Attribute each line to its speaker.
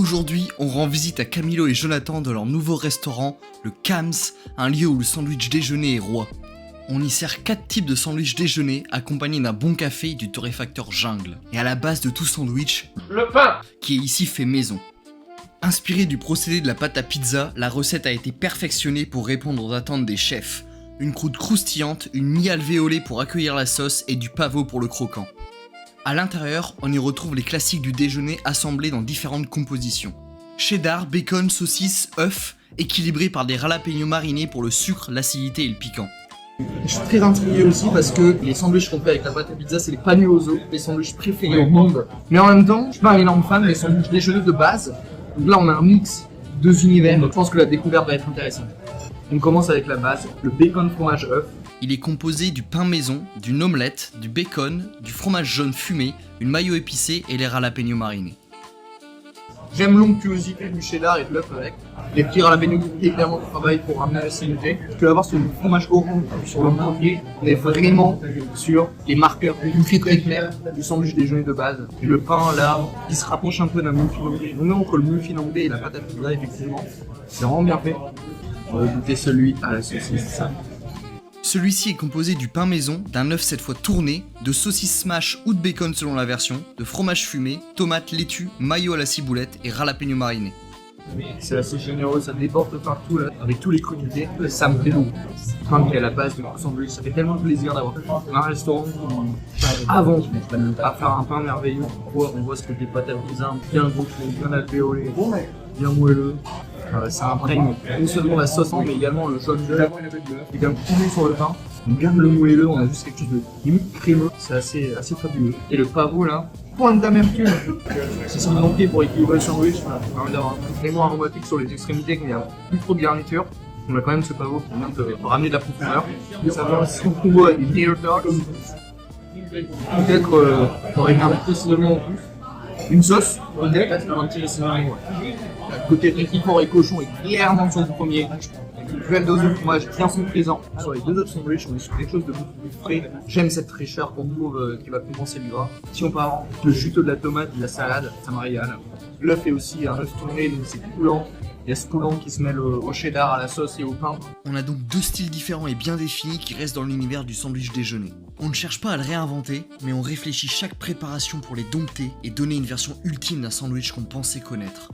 Speaker 1: Aujourd'hui, on rend visite à Camilo et Jonathan dans leur nouveau restaurant, le Cam's, un lieu où le sandwich déjeuner est roi. On y sert 4 types de sandwich déjeuner accompagnés d'un bon café et du torréfacteur Jungle. Et à la base de tout sandwich,
Speaker 2: le pain,
Speaker 1: qui est ici fait maison. Inspiré du procédé de la pâte à pizza, la recette a été perfectionnée pour répondre aux attentes des chefs. Une croûte croustillante, une mie alvéolée pour accueillir la sauce et du pavot pour le croquant. A l'intérieur, on y retrouve les classiques du déjeuner assemblés dans différentes compositions. Cheddar, bacon, saucisse, œufs, équilibrés par des jalapeños marinés pour le sucre, l'acidité et le piquant.
Speaker 3: Je suis très intrigué aussi parce que les sandwichs qu'on fait avec la pâte à pizza, c'est les panioso, les sandwichs préférés au monde. Mais en même temps, je suis pas un énorme fan des sandwichs déjeuner de base. Donc là, on a un mix de deux univers. Donc je pense que la découverte va être intéressante. On commence avec la base, le bacon fromage œuf.
Speaker 1: Il est composé du pain maison, d'une omelette, du bacon, du fromage jaune fumé, une mayo épicée et les jalapeños marinés.
Speaker 3: J'aime l'onctuosité du cheddar et de l'œuf avec. Les petits jalapeños qui évidemment travaillent pour ramener l'acidité. Ce que avoir sur le fromage orange sur le premier, on est vraiment sur les marqueurs très très clairs du sandwich déjeuner de base. Et le pain là, il se rapproche un peu d'un moule finlandais. On est entre le moule finlandais et la pâte à pizza effectivement. C'est vraiment bien fait. On va goûter celui à la saucisse.
Speaker 1: Celui-ci est composé du pain maison, d'un œuf cette fois tourné, de saucisse smash ou de bacon selon la version, de fromage fumé, tomates, laitue, mayo à la ciboulette et jalapeños marinés.
Speaker 3: C'est assez généreux, ça déborde partout là, avec tous les crudités. Ça me plaît donc. Pain qui est à la base de mon sandwich, ça fait tellement plaisir d'avoir un restaurant avant à faire un pain merveilleux. On voit ce côté pâte à pizza, bien gonflé, bien alvéolé, bien moelleux. Ça imprègne non seulement la sauce, mais également le jaune d'œuf qui vient couler sur le pain. Bien le moelleux, on a juste quelque chose de limite crémeux, c'est assez fabuleux. Et le pavot là, pointe d'amertume. C'est ça me manquait pour équilibrer le sandwich. Ça permet d'avoir un élément aromatique sur les extrémités, qu'il n'y a plus trop de garniture. On a quand même ce pavot qui vient de ramener de la profondeur. Ça va aussi en combo avec des tater tots. Peut-être pour réclamer précisément en plus. Une sauce, peut-être, un petit cinnamon. Le côté réquifort et cochon est clairement sur le premier. Une belle dose de fromage bien sont présents. Sur les deux autres sandwichs, on est sur quelque chose de beaucoup plus frais. J'aime cette fraîcheur qu'on trouve qui va compenser le gras. Si on part le juteux de la tomate, de la salade, ça me régale. L'œuf est aussi un œuf tourné, donc c'est coulant. Il y a ce coulant qui se mêle au cheddar, à la sauce et au pain.
Speaker 1: On a donc deux styles différents et bien définis qui restent dans l'univers du sandwich déjeuner. On ne cherche pas à le réinventer, mais on réfléchit chaque préparation pour les dompter et donner une version ultime d'un sandwich qu'on pensait connaître.